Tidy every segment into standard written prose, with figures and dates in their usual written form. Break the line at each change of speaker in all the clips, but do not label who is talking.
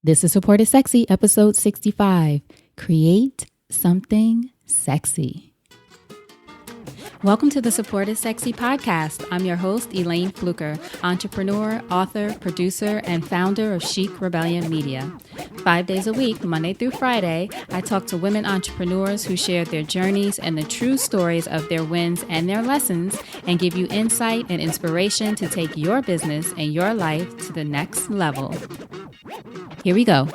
This is Support is Sexy, episode 65. Create something sexy. Welcome to the Support is Sexy podcast. I'm your host, Elaine Fluker, entrepreneur, author, producer, and founder of Chic Rebellion Media. 5 days a week, Monday through Friday, I talk to women entrepreneurs who share their journeys and the true stories of their wins and their lessons, and give you insight and inspiration to take your business and your life to the next level. Here we go.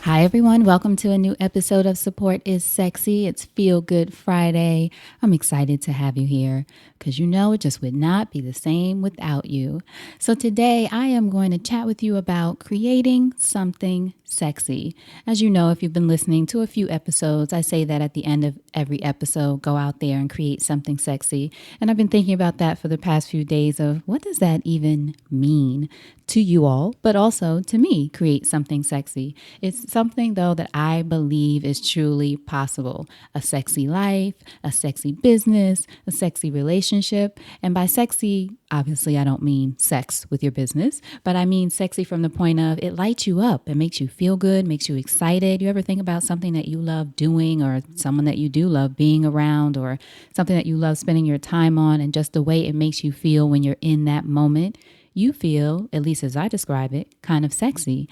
Hi, everyone. Welcome to a new episode of Support is Sexy. It's Feel Good Friday. I'm excited to have you here because it just would not be the same without you. So today I am going to chat with you about creating something sexy. As you know, if you've been listening to a few episodes, I say that at the end of every episode, go out there and create something sexy. And I've been thinking about that for the past few days of what does that even mean to you all, but also to me, create something sexy. It's something, though, that I believe is truly possible. A sexy life, a sexy business, a sexy relationship. And by sexy, obviously, I don't mean sex with your business, but I mean sexy from the point of it lights you up. It makes you feel good, makes you excited. You ever think about something that you love doing or someone that you do love being around or something that you love spending your time on and just the way it makes you feel when you're in that moment? You feel, at least as I describe it, kind of sexy.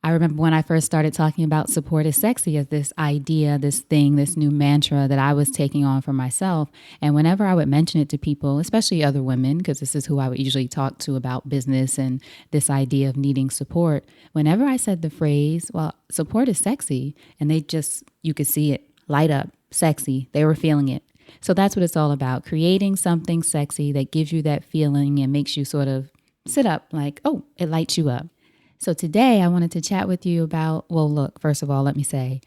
I remember when I first started talking about support is sexy as this idea, this thing, this new mantra that I was taking on for myself. And whenever I would mention it to people, especially other women, because this is who I would usually talk to about business and this idea of needing support, whenever I said the phrase, well, support is sexy, and you could see it light up, sexy, they were feeling it. So that's what it's all about, creating something sexy that gives you that feeling and makes you sort of sit up like, oh, it lights you up. So today I wanted to chat with you about, well, look, first of all, let me say,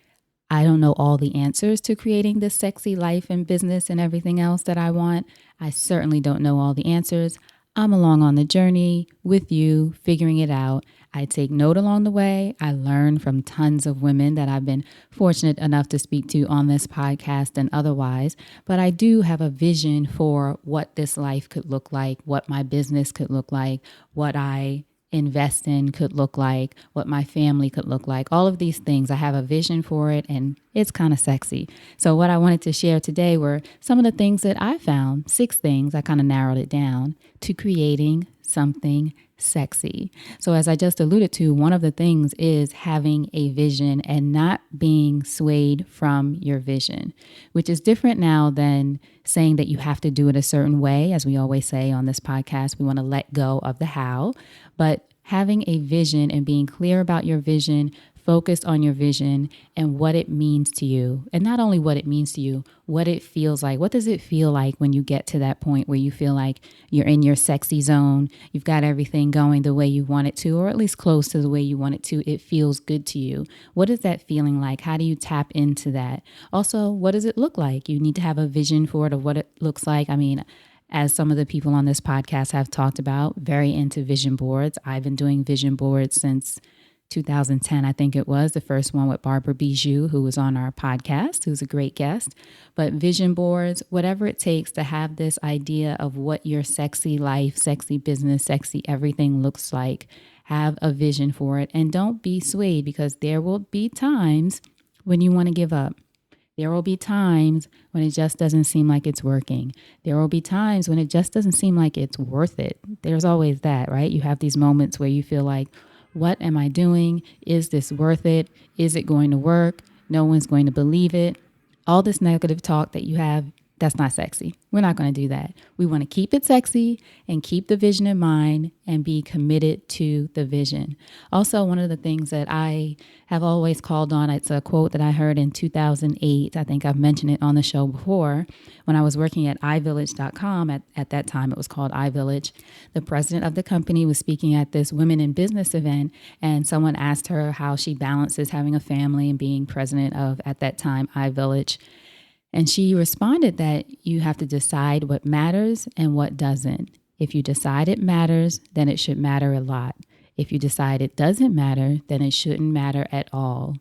I don't know all the answers to creating this sexy life and business and everything else that I want. I certainly don't know all the answers. I'm along on the journey with you, figuring it out. I take note along the way. I learn from tons of women that I've been fortunate enough to speak to on this podcast and otherwise. But I do have a vision for what this life could look like, what my business could look like, what I invest in could look like, what my family could look like, all of these things. I have a vision for it and it's kind of sexy. So what I wanted to share today were some of the things that I found, 6 things, I kind of narrowed it down to creating something sexy. So as I just alluded to, one of the things is having a vision and not being swayed from your vision, which is different now than saying that you have to do it a certain way. As we always say on this podcast, we want to let go of the how, but having a vision and being clear about your vision, focused on your vision and what it means to you. And not only what it means to you, what it feels like. What does it feel like when you get to that point where you feel like you're in your sexy zone? You've got everything going the way you want it to, or at least close to the way you want it to. It feels good to you. What is that feeling like? How do you tap into that? Also, what does it look like? You need to have a vision for it of what it looks like. I mean, as some of the people on this podcast have talked about, very into vision boards. I've been doing vision boards since 2010, I think it was, the first one with Barbara Bijou, who was on our podcast, who's a great guest. But vision boards, whatever it takes to have this idea of what your sexy life, sexy business, sexy everything looks like, have a vision for it. And don't be swayed, because there will be times when you want to give up. There will be times when it just doesn't seem like it's working. There will be times when it just doesn't seem like it's worth it. There's always that, right? You have these moments where you feel like, what am I doing? Is this worth it? Is it going to work? No one's going to believe it. All this negative talk that you have, that's not sexy. We're not going to do that. We want to keep it sexy and keep the vision in mind and be committed to the vision. Also, one of the things that I have always called on, it's a quote that I heard in 2008. I think I've mentioned it on the show before. When I was working at iVillage.com, at that time it was called iVillage, the president of the company was speaking at this Women in Business event, and someone asked her how she balances having a family and being president of, at that time, iVillage. And she responded that you have to decide what matters and what doesn't. If you decide it matters, then it should matter a lot. If you decide it doesn't matter, then it shouldn't matter at all.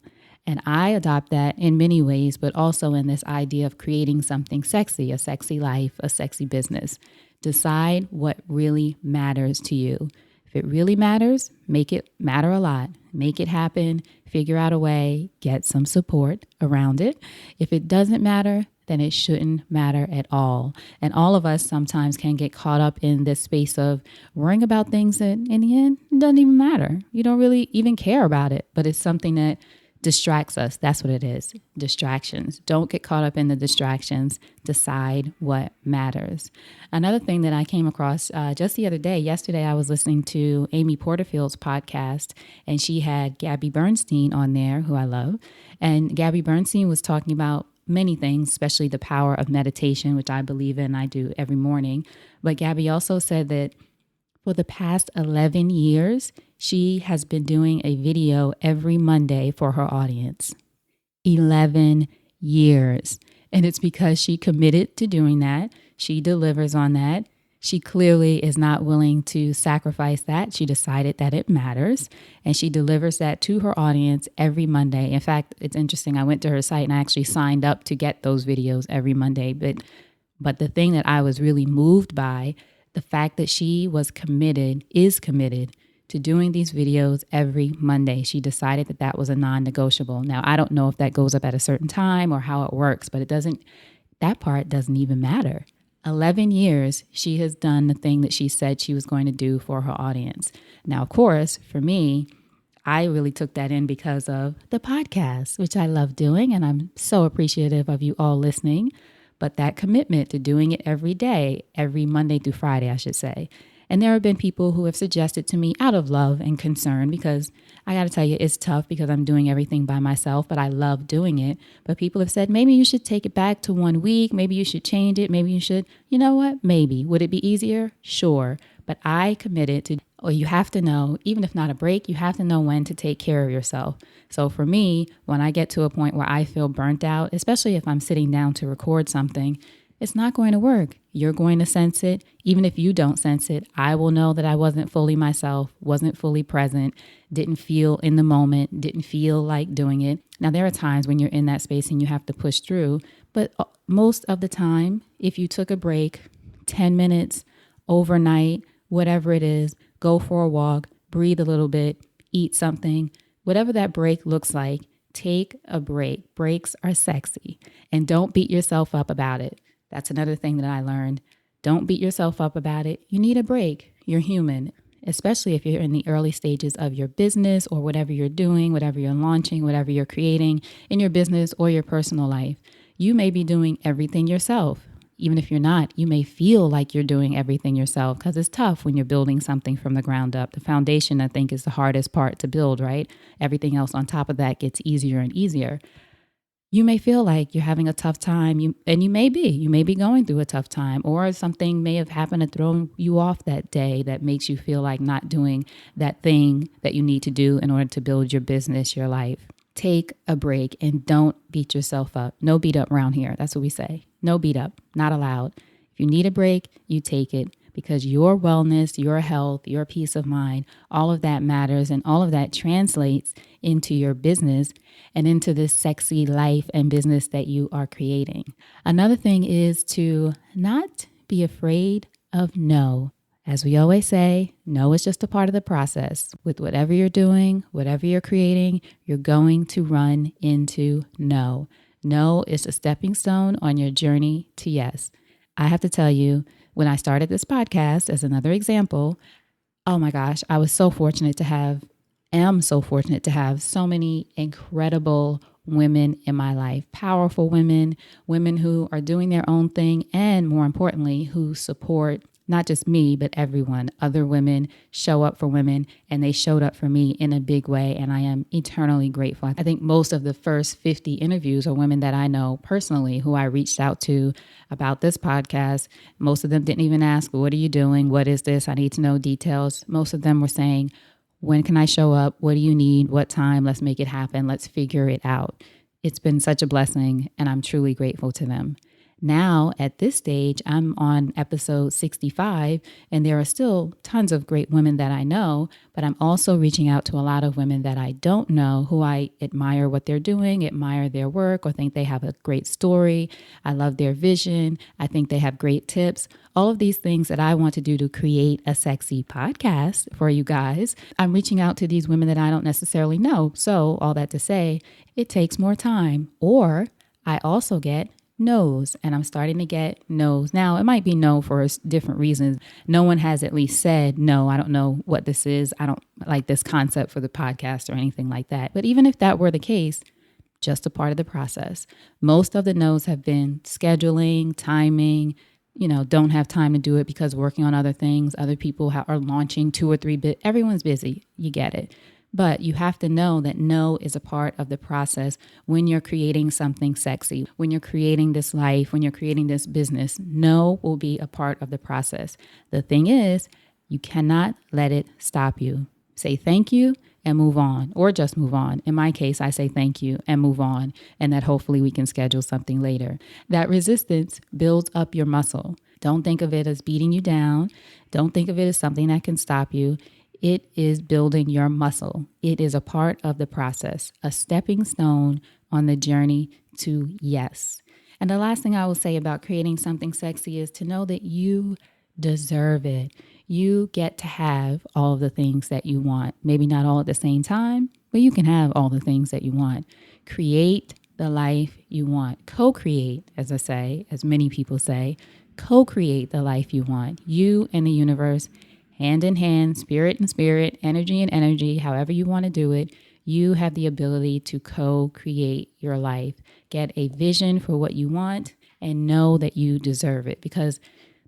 And I adopt that in many ways, but also in this idea of creating something sexy, a sexy life, a sexy business. Decide what really matters to you. If it really matters, make it matter a lot. Make it happen, figure out a way, get some support around it. If it doesn't matter, then it shouldn't matter at all. And all of us sometimes can get caught up in this space of worrying about things that in the end, it doesn't even matter. You don't really even care about it, but it's something that distracts us. That's what it is. Distractions. Don't get caught up in the distractions. Decide what matters. Another thing that I came across just the other day, yesterday, I was listening to Amy Porterfield's podcast, and she had Gabby Bernstein on there, who I love. And Gabby Bernstein was talking about many things, especially the power of meditation, which I believe in. I do every morning. But Gabby also said that for the past 11 years, she has been doing a video every Monday for her audience. 11 years. And it's because she committed to doing that. She delivers on that. She clearly is not willing to sacrifice that. She decided that it matters, and she delivers that to her audience every Monday. In fact, it's interesting. I went to her site and I actually signed up to get those videos every Monday. But the thing that I was really moved by, the fact that she is committed to doing these videos every Monday. She decided that that was a non-negotiable. Now, I don't know if that goes up at a certain time or how it works, but that part doesn't even matter. 11 years, she has done the thing that she said she was going to do for her audience. Now, of course, for me, I really took that in because of the podcast, which I love doing, and I'm so appreciative of you all listening. But that commitment to doing it every day, every Monday through Friday, I should say. And there have been people who have suggested to me out of love and concern, because I got to tell you, it's tough because I'm doing everything by myself, but I love doing it. But people have said, maybe you should take it back to 1 week. Maybe you should change it. Maybe you should, you know what? Maybe. Would it be easier? Sure. But I committed to, or you have to know, even if not a break, you have to know when to take care of yourself. So for me, when I get to a point where I feel burnt out, especially if I'm sitting down to record something, it's not going to work. You're going to sense it. Even if you don't sense it, I will know that I wasn't fully myself, wasn't fully present, didn't feel in the moment, didn't feel like doing it. Now, there are times when you're in that space and you have to push through, but most of the time, if you took a break, 10 minutes, overnight, whatever it is, go for a walk, breathe a little bit, eat something, whatever that break looks like, take a break. Breaks are sexy, and don't beat yourself up about it. That's another thing that I learned. Don't beat yourself up about it. You need a break. You're human, especially if you're in the early stages of your business or whatever you're doing, whatever you're launching, whatever you're creating in your business or your personal life. You may be doing everything yourself. Even if you're not, you may feel like you're doing everything yourself, because it's tough when you're building something from the ground up. The foundation, I think, is the hardest part to build, right? Everything else on top of that gets easier and easier. You may feel like you're having a tough time, you may be going through a tough time, or something may have happened to throw you off that day that makes you feel like not doing that thing that you need to do in order to build your business, your life. Take a break and don't beat yourself up. No beat up around here. That's what we say. No beat up, not allowed. If you need a break, you take it, because your wellness, your health, your peace of mind, all of that matters, and all of that translates into your business and into this sexy life and business that you are creating. Another thing is to not be afraid of no. As we always say, no is just a part of the process. With whatever you're doing, whatever you're creating, you're going to run into no. No is a stepping stone on your journey to yes. I have to tell you, when I started this podcast, as another example, oh my gosh, I was so fortunate to have so many incredible women in my life, powerful women who are doing their own thing, and more importantly, who support not just me, but everyone. Other women show up for women, and they showed up for me in a big way, and I am eternally grateful. I think most of the first 50 interviews are women that I know personally, who I reached out to about this podcast. Most of them didn't even ask, what are you doing? What is this? I need to know details. Most of them were saying, when can I show up? What do you need? What time? Let's make it happen. Let's figure it out. It's been such a blessing, and I'm truly grateful to them. Now, at this stage, I'm on episode 65, and there are still tons of great women that I know, but I'm also reaching out to a lot of women that I don't know who I admire what they're doing, admire their work, or think they have a great story. I love their vision. I think they have great tips. All of these things that I want to do to create a sexy podcast for you guys. I'm reaching out to these women that I don't necessarily know. So, all that to say, it takes more time. Or I also get no's, and I'm starting to get no's. Now, it might be no for different reasons. No one has at least said, no, I don't know what this is. I don't like this concept for the podcast or anything like that. But even if that were the case, just a part of the process. Most of the no's have been scheduling, timing, don't have time to do it because working on other things. Other people are launching 2 or 3 everyone's busy. You get it. But you have to know that no is a part of the process when you're creating something sexy, when you're creating this life, when you're creating this business. No will be a part of the process. The thing is, you cannot let it stop you. Say thank you and move on, or just move on. In my case, I say thank you and move on, and that hopefully we can schedule something later. That resistance builds up your muscle. Don't think of it as beating you down. Don't think of it as something that can stop you. It is building your muscle. It is a part of the process, a stepping stone on the journey to yes. And the last thing I will say about creating something sexy is to know that you deserve it. You get to have all of the things that you want. Maybe not all at the same time, but you can have all the things that you want. Create the life you want. Co-create, as I say, as many people say, co-create the life you want. You and the universe, hand in hand, spirit and spirit, energy and energy, however you want to do it, you have the ability to co-create your life. Get a vision for what you want and know that you deserve it, because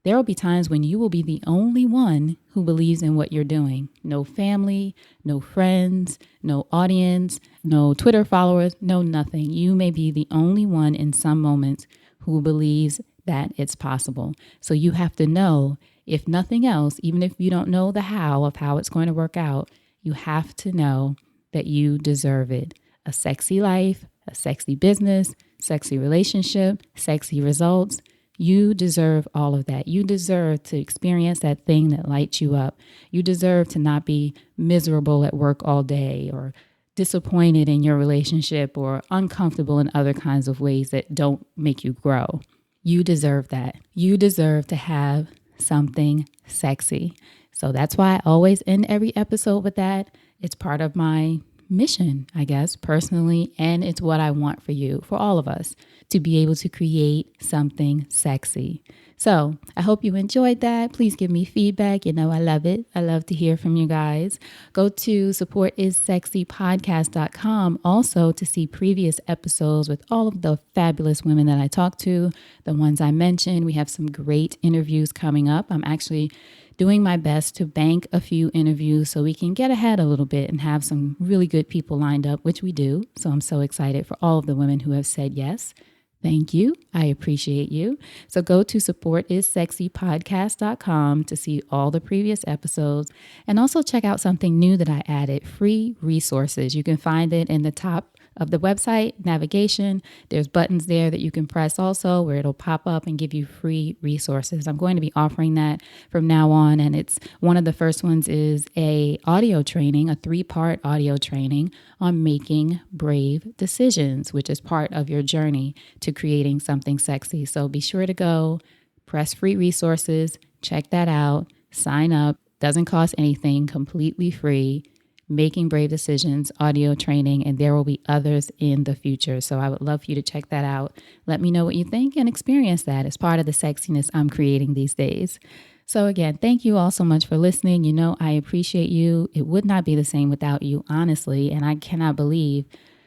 there will be times when you will be the only one who believes in what you're doing. No family, no friends, no audience, no Twitter followers, no nothing. You may be the only one in some moments who believes that it's possible. So you have to know, if nothing else, even if you don't know the how of how it's going to work out, you have to know that you deserve it. A sexy life, a sexy business, sexy relationship, sexy results. You deserve all of that. You deserve to experience that thing that lights you up. You deserve to not be miserable at work all day, or disappointed in your relationship, or uncomfortable in other kinds of ways that don't make you grow. You deserve that. You deserve to have something sexy. So that's why I always end every episode with that. It's part of my mission, I guess, personally, and it's what I want for you, for all of us, to be able to create something sexy. So I hope you enjoyed that. Please give me feedback. I love it. I love to hear from you guys. Go to supportissexypodcast.com also to see previous episodes with all of the fabulous women that I talked to, the ones I mentioned. We have some great interviews coming up. I'm actually doing my best to bank a few interviews so we can get ahead a little bit and have some really good people lined up, which we do. So I'm so excited for all of the women who have said yes. Thank you. I appreciate you. So go to supportissexypodcast.com to see all the previous episodes, and also check out something new that I added, free resources. You can find it in the top of the website navigation. There's buttons there that you can press also, where it'll pop up and give you free resources. I'm going to be offering that from now on, and it's one of the first ones is a audio training, a 3-part audio training on making brave decisions, which is part of your journey to creating something sexy. So be sure to go press free resources, check that out, sign up. Doesn't cost anything, completely free. Making Brave Decisions audio training, and there will be others in the future. So I would love for you to check that out. Let me know what you think and experience that as part of the sexiness I'm creating these days. So again, thank you all so much for listening. I appreciate you. It would not be the same without you, honestly, and I cannot believe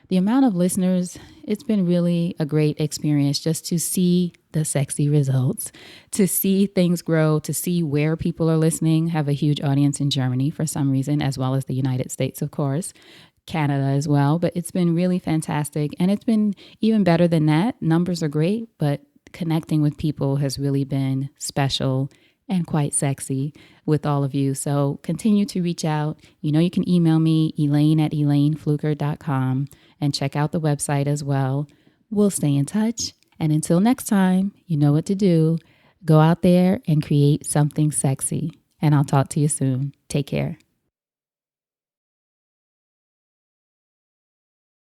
the amount of listeners. It's been really a great experience just to see the sexy results, to see things grow, to see where people are listening. Have a huge audience in Germany for some reason, as well as the United States, of course, Canada as well. But it's been really fantastic. And it's been even better than that. Numbers are great, but connecting with people has really been special and quite sexy with all of you. So continue to reach out. You can email me, Elaine@elainefluker.com, and check out the website as well. We'll stay in touch. And until next time, you know what to do. Go out there and create something sexy. And I'll talk to you soon. Take care.